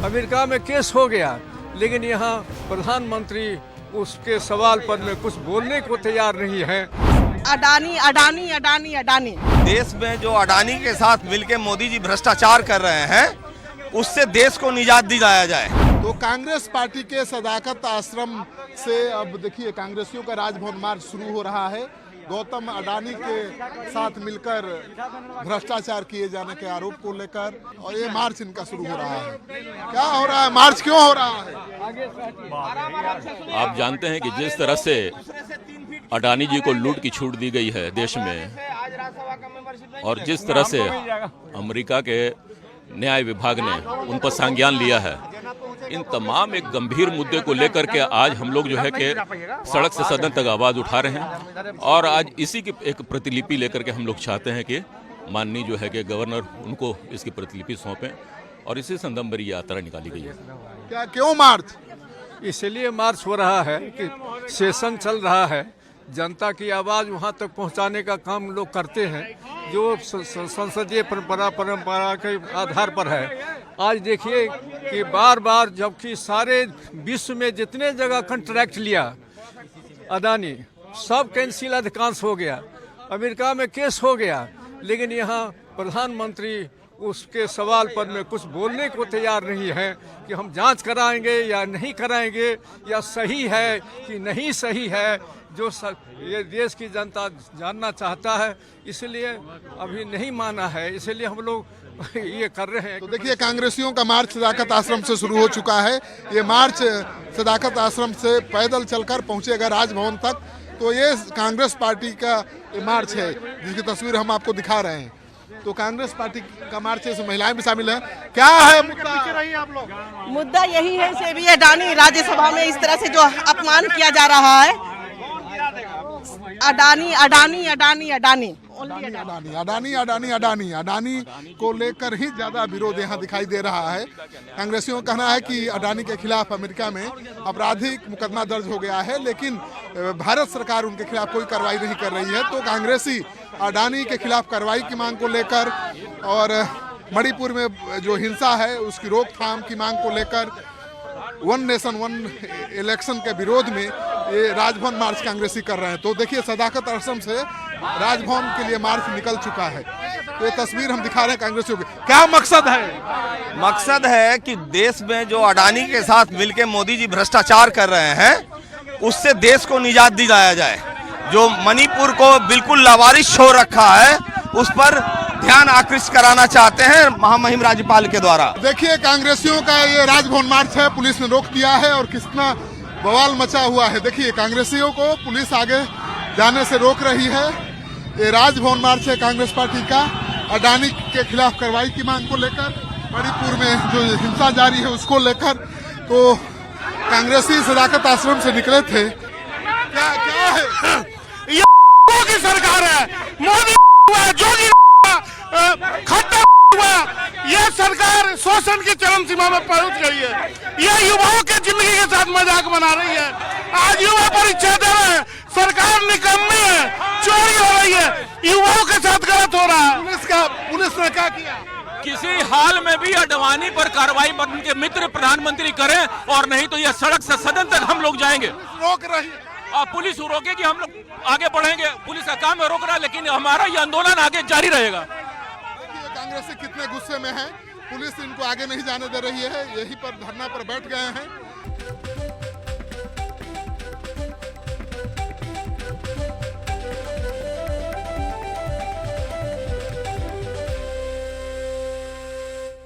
America में case हो गया, लेकिन यहाँ प्रधानमंत्री उसके सवाल पर में कुछ बोलने को तैयार नहीं है। अडानी अडानी अडानी अडानी देश में जो अडानी के साथ मिलकर मोदी जी भ्रष्टाचार कर रहे हैं, उससे देश को निजात दिलाया जाए। तो कांग्रेस पार्टी के सदाकत आश्रम से अब देखिए कांग्रेसियों का राजभवन मार्च शुरू हो रहा है। गौतम अडानी के साथ मिलकर भ्रष्टाचार किए जाने के आरोप को लेकर और ये मार्च इनका शुरू हो रहा है। क्या हो रहा है, मार्च क्यों हो रहा है? आप जानते हैं कि जिस तरह से अडानी जी को लूट की छूट दी गई है देश में, और जिस तरह से अमेरिका के न्याय विभाग ने उन पर संज्ञान लिया है, इन तमाम एक गंभीर मुद्दे को लेकर के आज हम लोग जो है कि सड़क से सदन तक आवाज उठा रहे हैं। और आज इसी की एक प्रतिलिपि लेकर के हम लोग चाहते हैं कि माननीय जो है कि गवर्नर उनको इसकी प्रतिलिपि सौंपें, और इसी संदर्भ में ये यात्रा निकाली गई है। क्या क्यों मार्च? इसलिए मार्च हो रहा है कि सेशन चल रहा है, जनता की आवाज़ वहाँ तक पहुँचाने का काम लोग करते हैं, जो संसदीय परंपरा के आधार पर है। आज देखिए कि बार बार, जबकि सारे विश्व में जितने जगह कॉन्ट्रैक्ट लिया अडानी, सब कैंसिल अधिकांश हो गया। अमेरिका में केस हो गया, लेकिन यहाँ प्रधानमंत्री उसके सवाल पर में कुछ बोलने को तैयार नहीं है कि हम जांच कराएंगे या नहीं कराएंगे, या सही है कि नहीं सही है, जो ये देश की जनता जानना चाहता है। इसलिए अभी नहीं माना है, इसलिए हम लोग ये कर रहे हैं। तो देखिए कांग्रेसियों का मार्च सदाकत आश्रम से शुरू हो चुका है। ये मार्च सदाकत आश्रम से पैदल चलकर पहुंचेगा राजभवन तक। तो ये कांग्रेस पार्टी का मार्च है, जिसकी तस्वीर हम आपको दिखा रहे हैं। तो कांग्रेस पार्टी का मार्च से महिलाएं भी शामिल हैं। क्या है मुद्दा? पीछे रहिए आप लोग। मुद्दा यही है कि अभी अडानी राज्यसभा में इस तरह से जो अपमान किया जा रहा है, अडानी अडानी अडानी अडानी अडानी अडानी अडानी अडानी अडानी को लेकर ही ज्यादा विरोध यहाँ दिखाई दे रहा है। कांग्रेसियों का कहना है कि अडानी के खिलाफ अमेरिका में आपराधिक मुकदमा दर्ज हो गया है, लेकिन भारत सरकार उनके खिलाफ कोई कार्रवाई नहीं कर रही है। तो कांग्रेसी अडानी के खिलाफ कार्रवाई की मांग को लेकर और मणिपुर में जो हिंसा है उसकी रोकथाम की मांग को लेकर, वन नेशन वन इलेक्शन के विरोध में ये राजभवन मार्च कांग्रेसी कर रहे हैं। तो देखिए सदाकत आश्रम से राजभवन के लिए मार्च निकल चुका है। तो ये तस्वीर हम दिखा रहे हैं कांग्रेसियों की। क्या मकसद है? मकसद है कि देश में जो अडानी के साथ मिलकर मोदी जी भ्रष्टाचार कर रहे हैं, उससे देश को निजात दिलाया जाए। जो मणिपुर को बिल्कुल लावारिस छोड़ रखा है, उस पर ध्यान आकृष्ट कराना चाहते हैं महामहिम राज्यपाल के द्वारा। देखिए कांग्रेसियों का ये राजभवन मार्च है, पुलिस ने रोक दिया है और कितना बवाल मचा हुआ है। देखिए कांग्रेसियों को पुलिस आगे जाने से रोक रही है। ये राजभवन मार्च है कांग्रेस पार्टी का, अडानी के खिलाफ कार्रवाई की मांग को लेकर, मणिपुर में जो हिंसा जारी है उसको लेकर। तो कांग्रेसी सदाकत आश्रम से निकले थे। क्या है? ये की सरकार है, मोदी जोगी खट्टा हुआ, यह सरकार शोषण की चरम सीमा में पहुंच गई है। यह युवाओं के जिंदगी के साथ मजाक बना रही है। आज युवा परीक्षा दे रहे हैं, सरकार निकम्मी है, चोरी हो रही है, युवाओं के साथ गलत हो रहा है। पुलिस ने क्या किया? किसी हाल में भी अडवाणी पर कार्रवाई पर उनके मित्र प्रधानमंत्री करें, और नहीं तो यह सड़क से सदन तक हम लोग जाएंगे। रोक रही है, पुलिस रोकेगी, हम लोग आगे बढ़ेंगे। पुलिस का काम है रोक रहा है, लेकिन हमारा ये आंदोलन आगे जारी रहेगा। कांग्रेसी कितने गुस्से में है, पुलिस इनको आगे नहीं जाने दे रही है, यहीं पर धरना पर बैठ गए हैं।